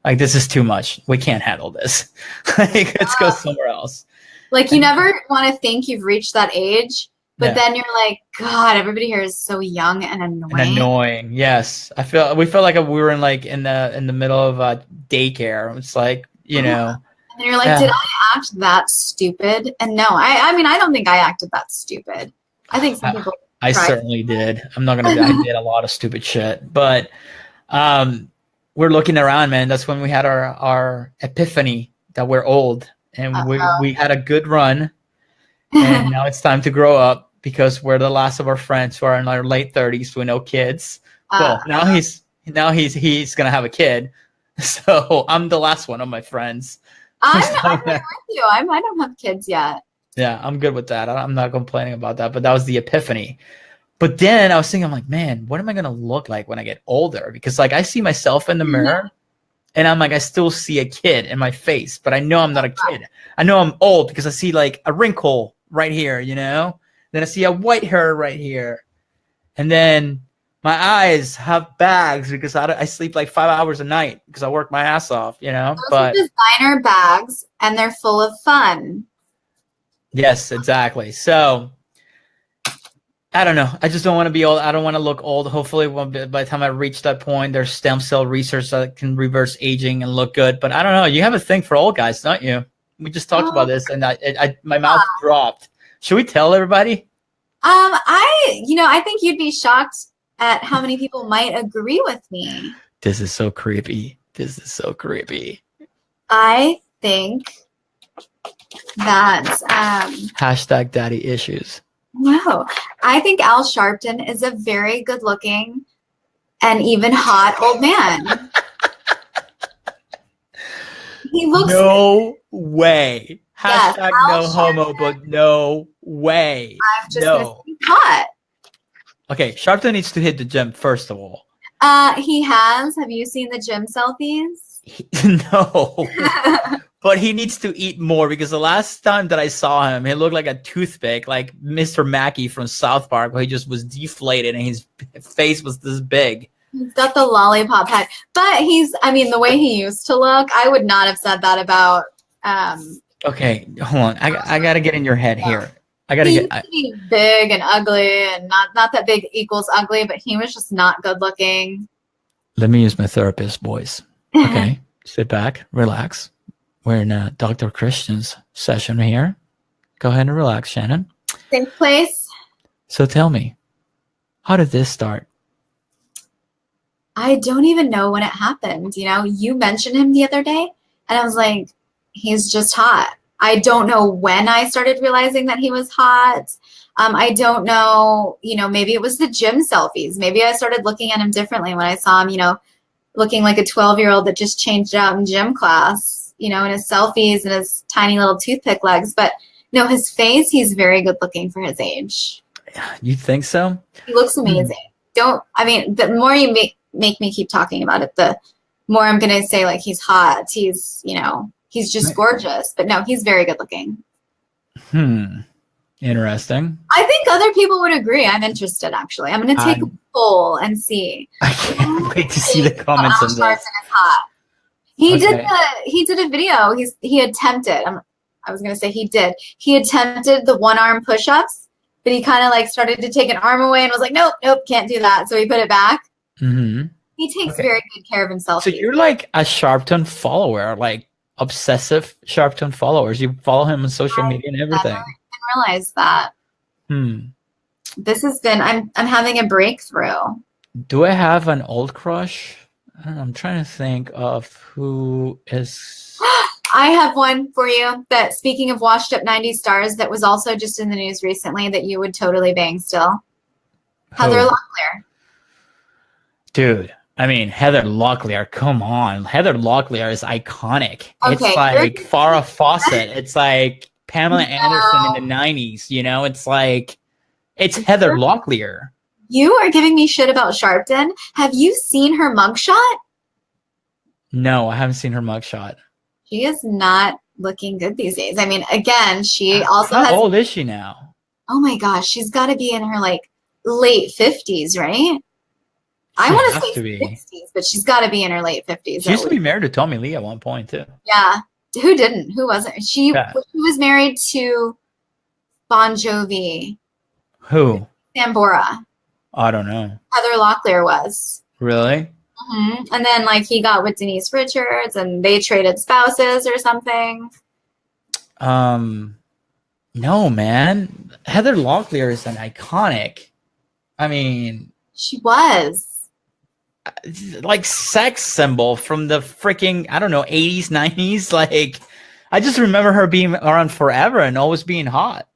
Speaker 1: Like, this is too much. We can't handle this. Like, let's go somewhere else.
Speaker 2: Like, you never want to think you've reached that age, but then you're like, God, everybody here is so young and annoying.
Speaker 1: Yes. We felt like we were in the middle of daycare. It's like, you know.
Speaker 2: And you're like, did I act that stupid? And no, I mean, I don't think I acted that stupid. I think some people.
Speaker 1: I certainly did. I'm not gonna. I did a lot of stupid shit, but we're looking around, man. That's when we had our epiphany that we're old, and we had a good run, and now it's time to grow up because we're the last of our friends who are in our late 30s with no kids. Well, now he's gonna have a kid, so I'm the last one of my friends.
Speaker 2: I'm with you. I don't have kids yet.
Speaker 1: Yeah, I'm good with that. I'm not complaining about that, but that was the epiphany. But then I was thinking, I'm like, man, what am I going to look like when I get older? Because like I see myself in the mirror and I'm like, I still see a kid in my face, but I know I'm not a kid. I know I'm old because I see like a wrinkle right here, you know? Then I see a white hair right here. And then my eyes have bags because I sleep like 5 hours a night because I work my ass off, you know?
Speaker 2: Those are designer bags and they're full of fun.
Speaker 1: Yes, exactly. So I don't know. I just don't want to be old. I don't want to look old. Hopefully by the time I reach that point, there's stem cell research that can reverse aging and look good. But I don't know. You have a thing for old guys, don't you? We just talked about this and my mouth dropped. Should we tell everybody?
Speaker 2: I think you'd be shocked at how many people might agree with me.
Speaker 1: This is so creepy.
Speaker 2: I think that
Speaker 1: hashtag daddy issues.
Speaker 2: No, I think Al Sharpton is a very good looking and even hot old man. He looks
Speaker 1: no way. Hashtag no homo, but no way.
Speaker 2: I'm just gonna say hot.
Speaker 1: Okay, Sharpton needs to hit the gym first of all.
Speaker 2: He has. Have you seen the gym selfies?
Speaker 1: No. But he needs to eat more because the last time that I saw him, he looked like a toothpick, like Mr. Mackey from South Park, where he just was deflated and his face was this big.
Speaker 2: He's got the lollipop head. But the way he used to look, I would not have said that about.
Speaker 1: Okay, hold on. I got to get in your head here. I got to
Speaker 2: get. He was big and ugly, and not that big equals ugly, but he was just not good looking.
Speaker 1: Let me use my therapist voice. Okay, sit back, relax. We're in Dr. Christian's session here. Go ahead and relax, Shannon.
Speaker 2: Safe place.
Speaker 1: So tell me, how did this start?
Speaker 2: I don't even know when it happened. You know, you mentioned him the other day, and I was like, he's just hot. I don't know when I started realizing that he was hot. I don't know, maybe it was the gym selfies. Maybe I started looking at him differently when I saw him, looking like a 12-year-old that just changed out in gym class, you know, in his selfies and his tiny little toothpick legs. But no, his face, he's very good looking for his age.
Speaker 1: You think so?
Speaker 2: He looks amazing. The more you make me keep talking about it, the more I'm going to say, like, he's hot. He's, you know, he's just gorgeous. But no, he's very good looking.
Speaker 1: Interesting.
Speaker 2: I think other people would agree. I'm interested, actually. I'm going to take a poll and see.
Speaker 1: I can't wait to see the comments on this.
Speaker 2: He did a video. He attempted. I was going to say he did. He attempted the one-arm push-ups, but he kind of like started to take an arm away and was like, nope, can't do that. So he put it back.
Speaker 1: Mm-hmm.
Speaker 2: He takes very good care of himself.
Speaker 1: So you're like a Sharpton follower, like obsessive Sharpton followers. You follow him on social media and everything.
Speaker 2: I didn't realize that. This has been, I'm having a breakthrough.
Speaker 1: Do I have an old crush? I don't know, I'm trying to think of who is.
Speaker 2: I have one for you that, speaking of washed up 90s stars, that was also just in the news recently that you would totally bang still. Heather Locklear.
Speaker 1: Dude, I mean, Heather Locklear, come on. Heather Locklear is iconic.
Speaker 2: Okay,
Speaker 1: it's like Farrah Fawcett. It's like Pamela Anderson in the 90s, you know? It's like, it's Heather Locklear.
Speaker 2: You are giving me shit about Sharpton. Have you seen her mugshot?
Speaker 1: No, I haven't seen her mugshot.
Speaker 2: She is not looking good these days. I mean, again, she also has...
Speaker 1: How old is she now?
Speaker 2: Oh my gosh, she's got to be in her like late 50s, right? I want to say 60s, but she's got to be in her late 50s.
Speaker 1: She used to be married to Tommy Lee at one point too.
Speaker 2: Yeah. Who didn't? Who wasn't? She was married to Bon Jovi.
Speaker 1: Who?
Speaker 2: Sambora.
Speaker 1: I don't know.
Speaker 2: Heather Locklear was.
Speaker 1: Really?
Speaker 2: Mm-hmm. And then like he got with Denise Richards and they traded spouses or something.
Speaker 1: No, man. Heather Locklear is an iconic. I mean,
Speaker 2: she was
Speaker 1: like sex symbol from the freaking, I don't know, 80s, 90s. Like, I just remember her being around forever and always being hot.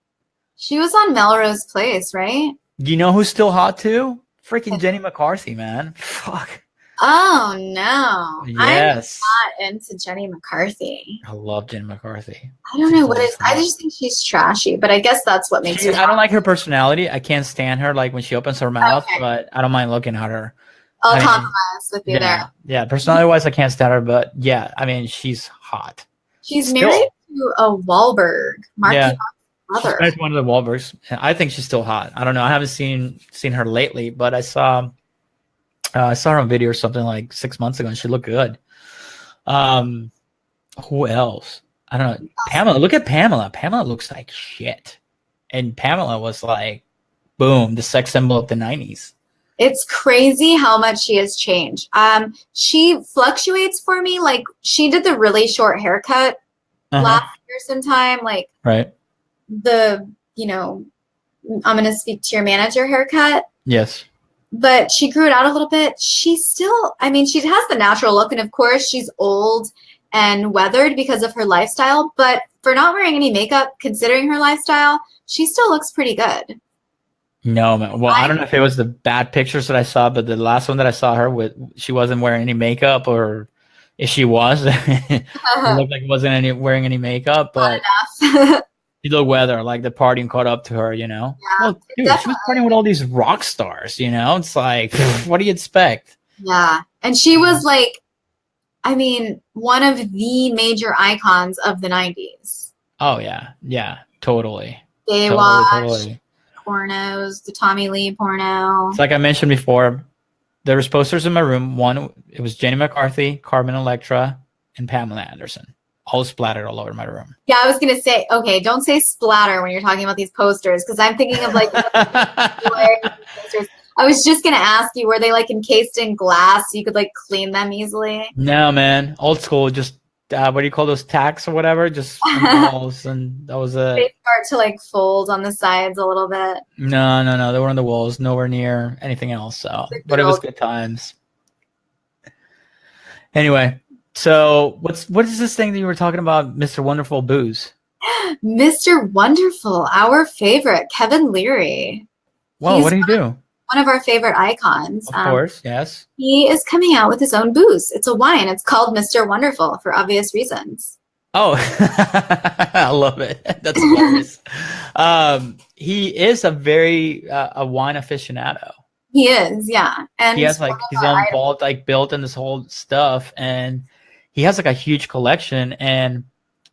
Speaker 2: She was on Melrose Place, right?
Speaker 1: You know who's still hot too? Freaking Jenny McCarthy, man. Fuck.
Speaker 2: Oh no.
Speaker 1: Yes.
Speaker 2: I'm not into Jenny McCarthy.
Speaker 1: I love Jenny McCarthy.
Speaker 2: I don't know what it is. I just think she's trashy, but I guess that's what makes her.
Speaker 1: I don't like her personality. I can't stand her like when she opens her mouth, but I don't mind looking at her.
Speaker 2: I'll compromise with you there.
Speaker 1: Yeah, personality wise I can't stand her, but yeah, I mean she's hot.
Speaker 2: She's married to a Wahlberg. Marky brother.
Speaker 1: She's one of the Wahlbergs. I think she's still hot. I don't know. I haven't seen her lately, but I saw her on video or something like 6 months ago, and she looked good. Who else? I don't know. Pamela. Look at Pamela. Pamela looks like shit, and Pamela was like, boom, the sex symbol of the 90s.
Speaker 2: It's crazy how much she has changed. She fluctuates for me. Like she did the really short haircut last year sometime. Like the, you know, I'm going to speak to your manager haircut.
Speaker 1: Yes.
Speaker 2: But she grew it out a little bit. She still, I mean, she has the natural look. And of course she's old and weathered because of her lifestyle. But for not wearing any makeup, considering her lifestyle, she still looks pretty good.
Speaker 1: No, man. Well, I don't know if it was the bad pictures that I saw, but the last one that I saw her with, she wasn't wearing any makeup, or if she was, it looked like it wasn't wearing any makeup, but she looked weathered, like the partying caught up to her, you know?
Speaker 2: Yeah,
Speaker 1: well, dude, she was partying with all these rock stars, you know? It's like, what do you expect?
Speaker 2: Yeah. And she was like, I mean, one of the major icons of the 90s.
Speaker 1: Oh, yeah. Yeah, totally.
Speaker 2: Baywatch.
Speaker 1: Totally.
Speaker 2: Pornos, the Tommy Lee porno.
Speaker 1: It's like I mentioned before, there was posters in my room. One, it was Jenny McCarthy, Carmen Electra, and Pamela Anderson. All splattered all over my room.
Speaker 2: Yeah, I was going to say, okay, don't say splatter when you're talking about these posters, because I'm thinking of like posters. I was just going to ask you, were they like encased in glass so you could like clean them easily?
Speaker 1: No, man. Old school, just what do you call those, tacks or whatever? Just walls, and that was it.
Speaker 2: They start to like fold on the sides a little bit.
Speaker 1: No. They were on the walls, nowhere near anything else. So, but it was good times. Anyway, so what is this thing that you were talking about, Mr. Wonderful Booze?
Speaker 2: Mr. Wonderful, our favorite, Kevin Leary.
Speaker 1: Whoa, what did he do?
Speaker 2: one of our favorite icons.
Speaker 1: Of course, yes.
Speaker 2: He is coming out with his own booze. It's a wine. It's called Mr. Wonderful for obvious reasons.
Speaker 1: Oh, I love it. That's hilarious. He is a very a wine aficionado.
Speaker 2: He is, yeah. And
Speaker 1: he has like his own vault, like built in this whole stuff, and he has like a huge collection. And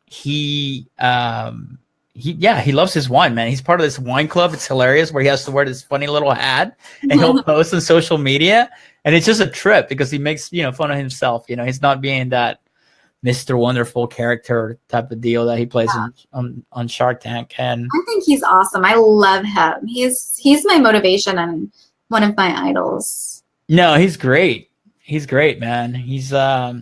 Speaker 1: he loves his wine, man. He's part of this wine club. It's hilarious where he has to wear this funny little hat, and he'll post on social media, and it's just a trip because he makes fun of himself. He's not being that Mr. Wonderful character type of deal that he plays on Shark Tank. And
Speaker 2: I think he's awesome. I love him. He's my motivation and one of my idols.
Speaker 1: No, he's great. He's great, man. He's up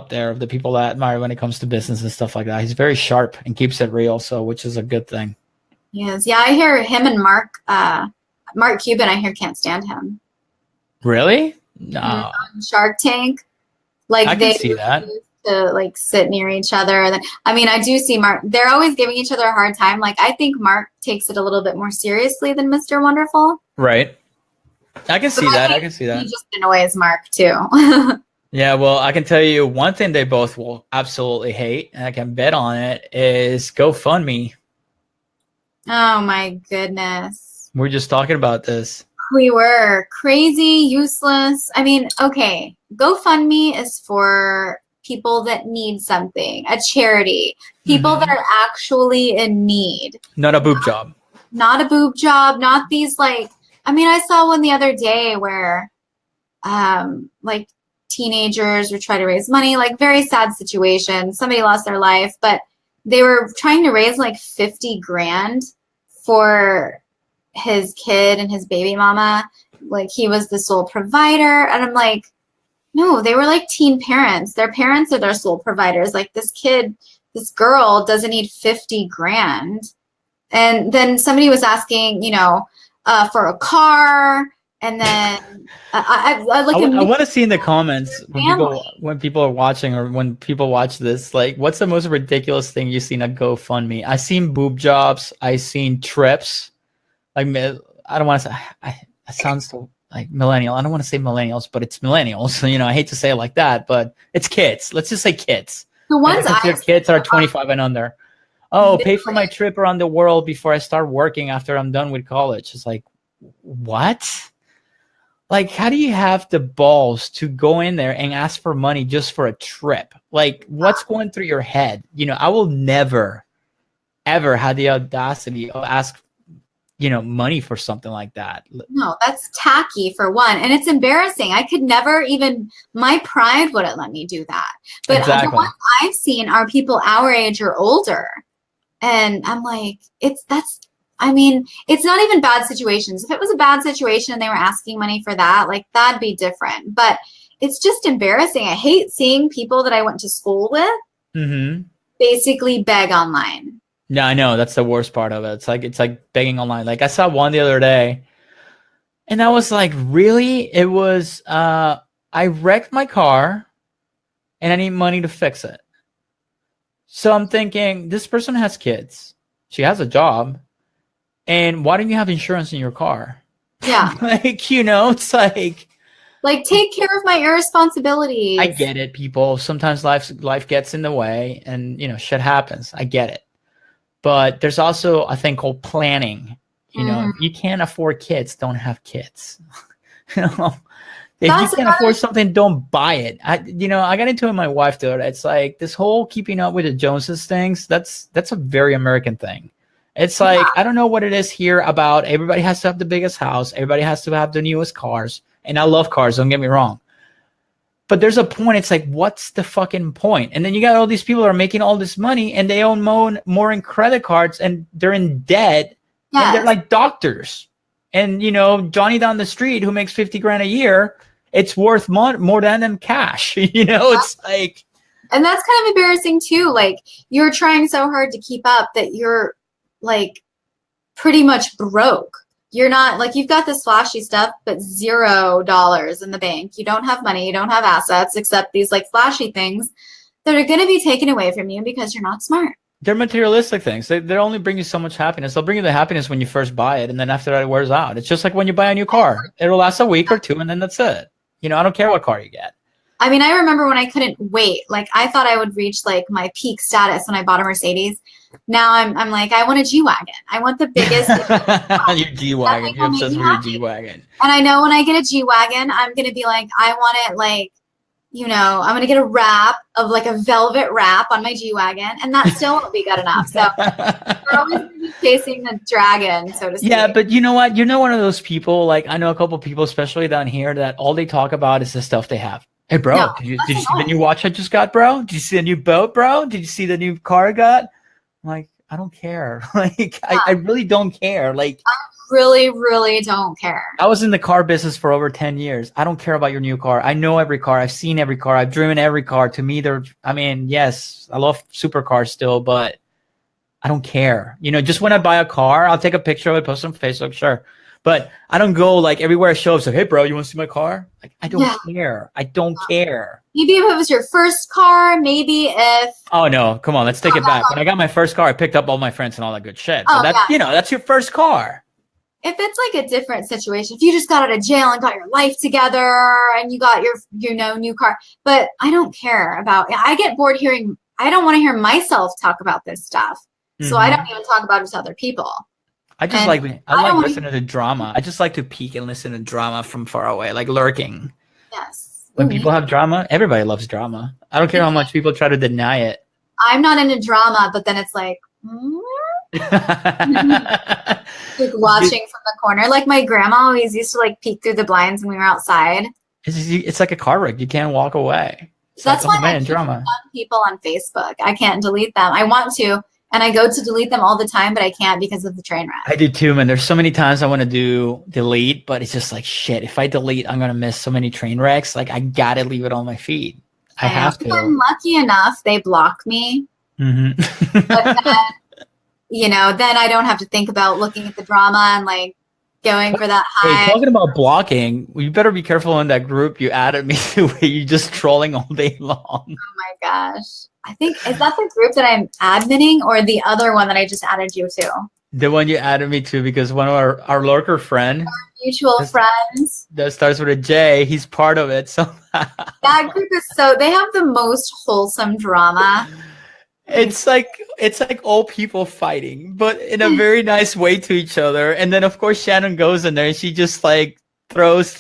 Speaker 1: there of the people that I admire when it comes to business and stuff like that. He's very sharp and keeps it real, which is a good thing.
Speaker 2: Yes. Yeah, I hear him and Mark Cuban, I hear can't stand him.
Speaker 1: Really? No.
Speaker 2: Shark Tank. Like
Speaker 1: I can see that.
Speaker 2: To like sit near each other. I mean, I do see Mark. They're always giving each other a hard time. Like I think Mark takes it a little bit more seriously than Mr. Wonderful.
Speaker 1: Right. I can see that. I can see that.
Speaker 2: He just annoys Mark too.
Speaker 1: Yeah, well, I can tell you one thing they both will absolutely hate, and I can bet on it, is GoFundMe.
Speaker 2: Oh my goodness.
Speaker 1: We're just talking about this.
Speaker 2: We were crazy, useless. I mean, okay, GoFundMe is for people that need something, a charity, people that are actually in need.
Speaker 1: Not a boob job.
Speaker 2: Not a boob job, not these like, I mean, I saw one the other day where like teenagers were trying to raise money, like very sad situation. Somebody lost their life, but they were trying to raise like 50 grand for his kid and his baby mama. Like he was the sole provider. And I'm like, no, they were like teen parents. Their parents are their sole providers. Like this girl doesn't need 50 grand. And then somebody was asking, for a car. And then I
Speaker 1: want to see in the comments when people are watching or when people watch this, like, what's the most ridiculous thing you've seen at GoFundMe? I've seen boob jobs. I've seen trips. Like, I don't want to say, it sounds so like millennial. I don't want to say millennials, but it's millennials. I hate to say it like that, but it's kids. Let's just say kids.
Speaker 2: The ones
Speaker 1: kids are 25 and under. Oh, pay for my trip around the world before I start working after I'm done with college. It's like, what? Like, how do you have the balls to go in there and ask for money just for a trip? Like, what's going through your head? I will never, ever have the audacity of ask money for something like that.
Speaker 2: No, that's tacky for one. And it's embarrassing. I could never my pride wouldn't let me do that. But
Speaker 1: exactly.
Speaker 2: The ones I've seen are people our age or older. And I'm like, it's not even bad situations. If it was a bad situation and they were asking money for that, like that'd be different. But it's just embarrassing. I hate seeing people that I went to school with basically beg online.
Speaker 1: Yeah, I know. That's the worst part of it. It's like begging online. Like I saw one the other day and I was like, really? It was, I wrecked my car and I need money to fix it. So I'm thinking this person has kids. She has a job. And why don't you have insurance in your car?
Speaker 2: Yeah.
Speaker 1: It's like
Speaker 2: take care of my irresponsibilities.
Speaker 1: I get it, people. Sometimes life gets in the way and, shit happens. I get it. But there's also a thing called planning. If you can't afford kids, don't have kids. If you can't afford something, don't buy it. I got into it with my wife, dude. It's like this whole keeping up with the Joneses things. That's a very American thing. It's like, I don't know what it is here about everybody has to have the biggest house. Everybody has to have the newest cars. And I love cars, don't get me wrong. But there's a point, it's like, what's the fucking point? And then you got all these people that are making all this money and they own more in credit cards and they're in debt. Yes. And they're like doctors. And, Johnny down the street who makes 50 grand a year, it's worth more than them cash. It's like.
Speaker 2: And that's kind of embarrassing too. Like you're trying so hard to keep up that you're like pretty much broke. You're not like, you've got this flashy stuff, but $0 in the bank. You don't have money. You don't have assets except these like flashy things that are going to be taken away from you because you're not smart.
Speaker 1: They're materialistic things. They only bring you so much happiness. They'll bring you the happiness when you first buy it, and then after that, it wears out. It's just like when you buy a new car. It'll last a week or two, and then that's it. You know, I don't care what car you get.
Speaker 2: I mean, I remember when I couldn't wait. Like, I thought I would reach like my peak status when I bought a Mercedes. Now I'm like, I want a G-Wagon. I want the biggest.
Speaker 1: Your G-Wagon. You're obsessed with your G-Wagon.
Speaker 2: And I know when I get a G-Wagon, I'm gonna be like, I want it like, you know, I'm gonna get a wrap of like a velvet wrap on my G-Wagon, and that still won't be good enough. So we're always gonna be chasing the dragon, so to speak.
Speaker 1: Yeah, but you know what? You're not one of those people. Like, I know a couple of people, especially down here, that all they talk about is the stuff they have. Hey, bro,
Speaker 2: No,
Speaker 1: did you see the new watch I just got, bro? Did you see the new boat, bro? Did you see the new car I got? I'm like, I don't care. Like, I really don't care. Like,
Speaker 2: I really, really don't care.
Speaker 1: I was in the car business for over 10 years. I don't care about your new car. I know every car. I've seen every car. I've driven every car. To me, I mean, yes, I love supercars still, but I don't care. You know, just when I buy a car, I'll take a picture of it, post it on Facebook, sure. But I don't go like everywhere I show up. So, hey, bro, you want to see my car? Like, I don't care. I don't care.
Speaker 2: Maybe if it was your first car, maybe if.
Speaker 1: Oh, no. Come on. Let's take it back. When I got my first car, I picked up all my friends and all that good shit. So that's, you know, that's your first car.
Speaker 2: If it's like a different situation, if you just got out of jail and got your life together and you got your, you know, new car. But I don't care about, I get bored hearing, I don't want to hear myself talk about this stuff. So I don't even talk about it to other people.
Speaker 1: I just like listening to drama. I just like to peek and listen to drama from far away, like lurking.
Speaker 2: Yes.
Speaker 1: When people have drama, everybody loves drama. I don't care how much people try to deny it.
Speaker 2: I'm not into drama, but then it's like, like watching from the corner. Like my grandma always used to like peek through the blinds when we were outside.
Speaker 1: It's like a car wreck. You can't walk away.
Speaker 2: That's why I drama. People on Facebook. I can't delete them. I want to. And I go to delete them all the time, but I can't because of the train wreck.
Speaker 1: I do too, man. There's so many times I want to delete, but it's just like, shit, if I delete, I'm going to miss so many train wrecks. Like, I got to leave it on my feed. I have to.
Speaker 2: If I'm lucky enough, they block me. But then, you know, then I don't have to think about looking at the drama and like going for that high.
Speaker 1: Hey, talking about blocking, you better be careful in that group you added me to where you're just trolling all day long.
Speaker 2: Oh my gosh. I think, is that the group that I'm adminning or the other one that I just added you to?
Speaker 1: The one you added me to, because one of our lurker friend.
Speaker 2: Our mutual friends.
Speaker 1: That starts with a J. He's part of it. So
Speaker 2: that group is they have the most wholesome drama.
Speaker 1: It's like old people fighting, but in a very nice way to each other. And then of course Shanon goes in there and she just like throws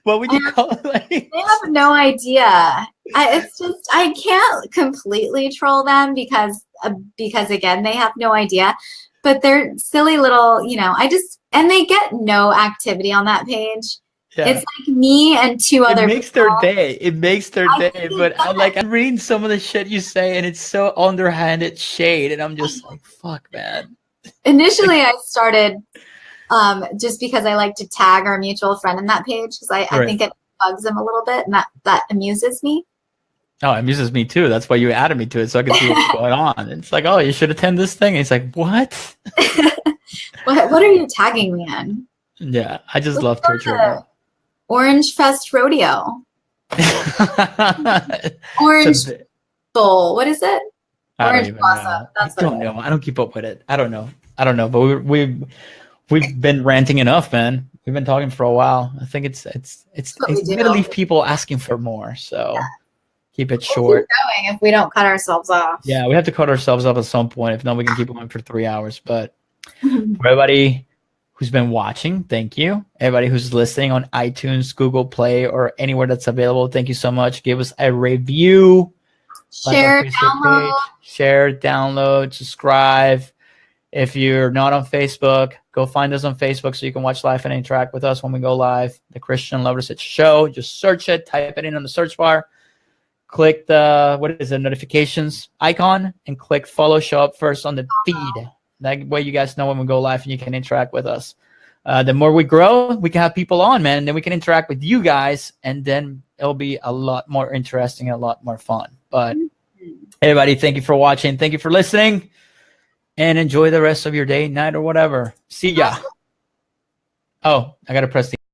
Speaker 1: what would you call it? Like,
Speaker 2: they have no idea. I can't completely troll them because again, they have no idea, but they're silly little, you know, and they get no activity on that page. Yeah. It's like me and two other people.
Speaker 1: It makes their day. But I'm reading some of the shit you say and it's so underhanded shade. And I'm just like, fuck, man.
Speaker 2: Initially, I started just because I like to tag our mutual friend in that page because I think it bugs him a little bit and that amuses me.
Speaker 1: Oh, it amuses me too. That's why you added me to it so I can see what's going on. It's like, oh, you should attend this thing. And he's like, what?
Speaker 2: What are you tagging me in?
Speaker 1: Yeah, I just love torture.
Speaker 2: Orange Fest Rodeo. Orange Bowl. What is it? Orange Blossom.
Speaker 1: I don't know. I don't keep up with it. I don't know. But we've been ranting enough, man. We've been talking for a while. I think it's gonna leave people asking for more. So keep it short.
Speaker 2: Keep going if we don't cut ourselves off.
Speaker 1: Yeah, we have to cut ourselves off at some point. If not, we can keep going for 3 hours. But for everybody who's been watching, thank you. Everybody who's listening on iTunes, Google Play, or anywhere that's available, thank you so much. Give us a review.
Speaker 2: Share, download.
Speaker 1: Share, download, subscribe. If you're not on Facebook, go find us on Facebook so you can watch live and interact with us when we go live. The Christian Lovers Show. Just search it, type it in on the search bar. Click the notifications icon and click follow. Show up first on the feed. That way you guys know when we go live and you can interact with us. The more we grow, we can have people on, man, and then we can interact with you guys, and then it'll be a lot more interesting and a lot more fun. But everybody, thank you for watching. Thank you for listening, and enjoy the rest of your day, night, or whatever. See ya. Oh, I got to press the